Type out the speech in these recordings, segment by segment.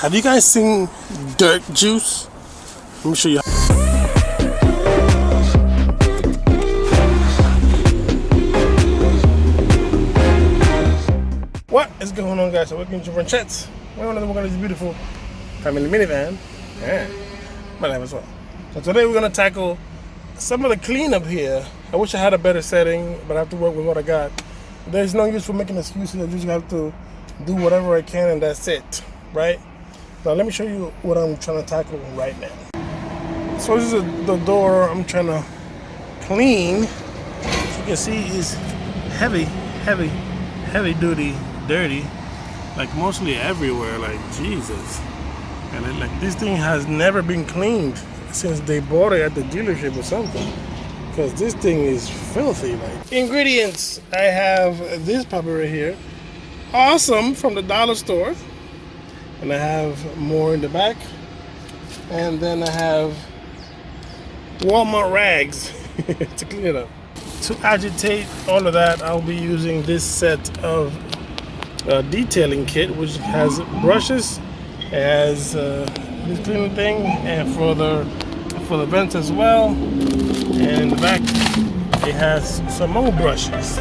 Have you guys seen dirt juice? Let me show you. What is going on, guys? So welcome to Wrenchettes. We're going to work on this beautiful family minivan. Yeah, my life as well. So today we're going to tackle some of the cleanup here. I wish I had a better setting, but I have to work with what I got. There's no use for making excuses. I just have to do whatever I can, and that's it, right? Now let me show you what I'm trying to tackle right now. So this is the door I'm trying to clean. As you can see, it's heavy duty, dirty, like mostly everywhere, like Jesus. And it, like this thing has never been cleaned since they bought it at the dealership or something, because this thing is filthy. Like ingredients, I have this puppy right here, awesome, from the dollar store. And I have more in the back. And then I have Walmart rags to clean it up. To agitate all of that, I'll be using this set of detailing kit, which has brushes, it has this cleaning thing, and for the vents as well. And in the back, it has some more brushes.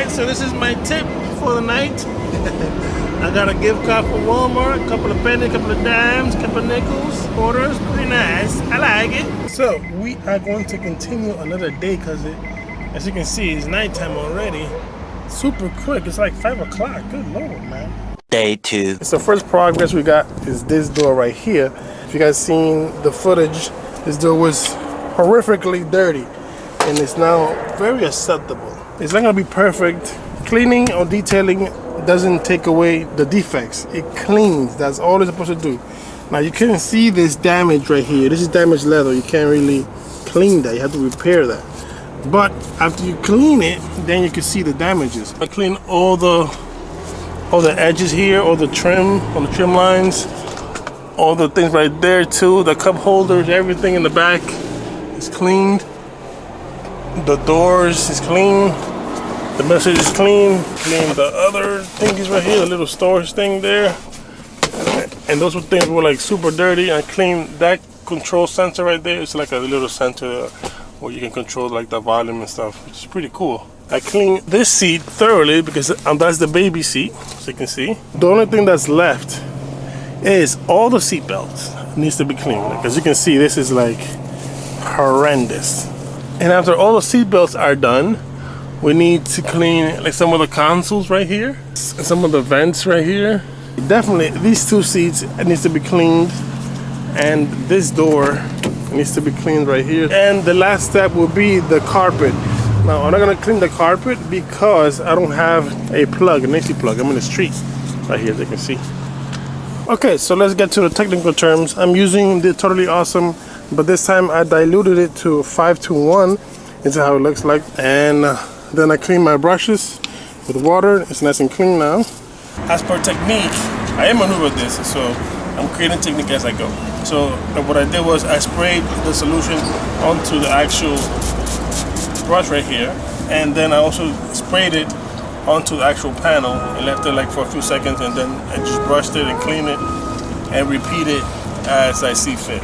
So this is my tip for the night. I got a gift card for Walmart, a couple of pennies, a couple of dimes, a couple of nickels. Orders, pretty nice. I like it. So we are going to continue another day because as you can see, it's nighttime already. Super quick. It's like 5 o'clock. Good Lord, man. Day 2. So first progress we got is this door right here. If you guys seen the footage, this door was horrifically dirty, and it's now very acceptable. It's not gonna be perfect. Cleaning or detailing doesn't take away the defects. It cleans. That's all it's supposed to do. Now you can see this damage right here. This is damaged leather. You can't really clean that. You have to repair that. But after you clean it, then you can see the damages. I clean all the edges here, all the trim on the trim lines, all the things right there too. The cup holders, everything in the back is cleaned. The doors is clean. The message is clean. Clean the other thingies right here, the little storage thing there. And those things were like super dirty. I cleaned that control sensor right there. It's like a little sensor where you can control like the volume and stuff, which is pretty cool. I cleaned this seat thoroughly because that's the baby seat, as you can see. The only thing that's left is all the seat belts needs to be cleaned. Like, as you can see, this is like horrendous. And after all the seat belts are done, we need to clean like some of the consoles right here, and some of the vents right here. Definitely these two seats needs to be cleaned, and this door needs to be cleaned right here. And the last step will be the carpet. Now I'm not gonna clean the carpet because I don't have a plug, an AC plug. I'm in the street right here, as you can see. Okay, so let's get to the technical terms. I'm using the Totally Awesome, but this time I diluted it to 5:1. This is how it looks like. And then I clean my brushes with water. It's nice and clean now. As per technique, I maneuver this, so I'm creating technique as I go. So what I did was I sprayed the solution onto the actual brush right here, and then I also sprayed it onto the actual panel and left it like for a few seconds, and then I just brushed it and cleaned it and repeat it as I see fit.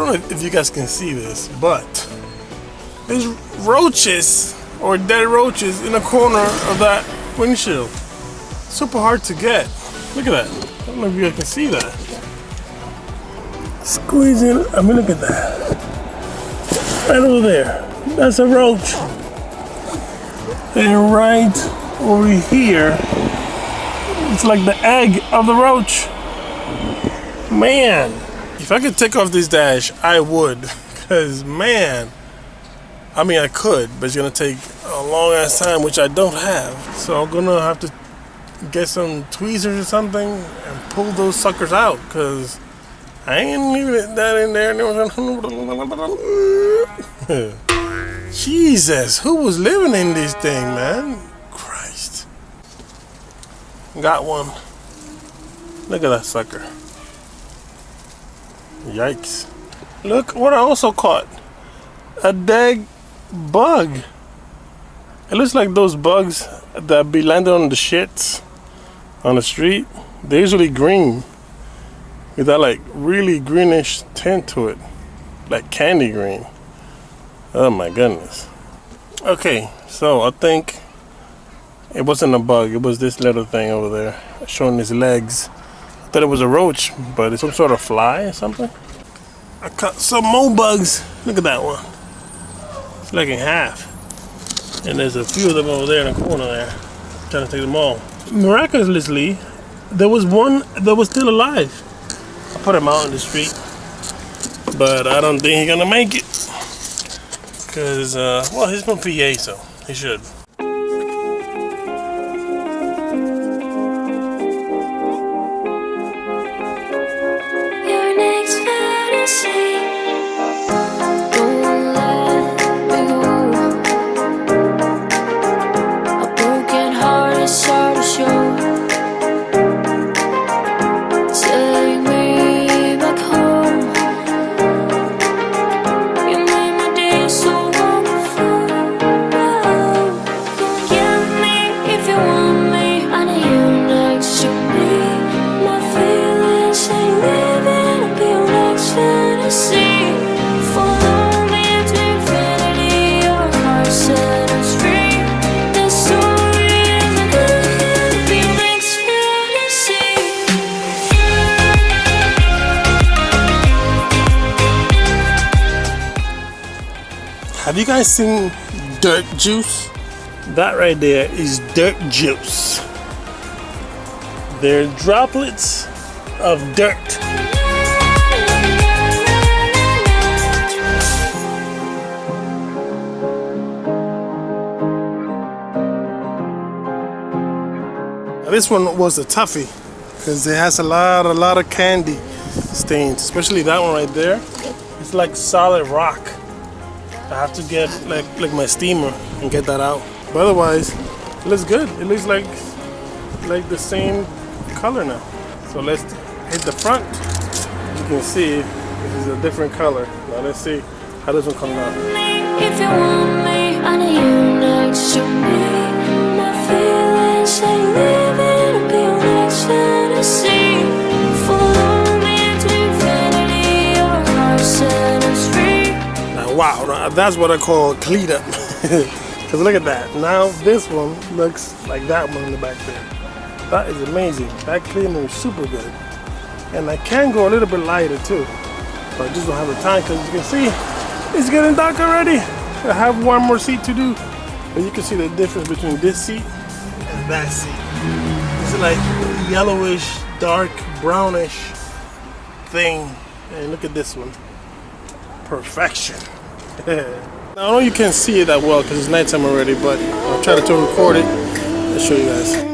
don't know if you guys can see this, but there's roaches or dead roaches in the corner of that windshield. Super hard to get. Look at that. I don't know if you guys can see that. Squeezing. I mean, look at that. Right over there. That's a roach. And right over here, it's like the egg of the roach. Man, if I could take off this dash, I would. Because, man, I mean, I could, but it's going to take a long ass time, which I don't have. So I'm going to have to get some tweezers or something and pull those suckers out. Because I ain't leaving that in there. Jesus, who was living in this thing, man? Christ. Got one. Look at that sucker. Yikes. Look what I also caught. A dead bug. It looks like those bugs that be landing on the shits on the street. They're usually green. With that like really greenish tint to it. Like candy green. Oh my goodness. Okay, so I think it wasn't a bug. It was this little thing over there showing his legs. I thought it was a roach, but it's some sort of fly or something. I caught some more bugs. Look at that one. It's like in half. And there's a few of them over there in the corner there. I'm trying to take them all. Miraculously, there was one that was still alive. I put him out in the street. But I don't think he's gonna make it. Because, well, he's from PA, so he should. Have you guys seen dirt juice? That right there is dirt juice. They're droplets of dirt. This one was a toughie because it has a lot of candy stains, especially that one right there. It's like solid rock. I have to get like my steamer and get that out. But otherwise, it looks good. It looks like the same color now. So let's hit the front. You can see this is a different color. Now let's see how this one comes out. If you want me, I need you next to me. My feelings say living to be your next fantasy. Follow me to infinity, your heart set us free. Wow, that's what I call clean up. Because look at that. Now this one looks like that one in the back there. That is amazing. That cleaner is super good. And I can go a little bit lighter too. But I just don't have the time because you can see it's getting dark already. I have one more seat to do. But you can see the difference between this seat and that seat. It's like yellowish, dark, brownish thing. And look at this one. Perfection. Now I know you can't see it that well because it's nighttime already, but I'll try to record it and show you guys.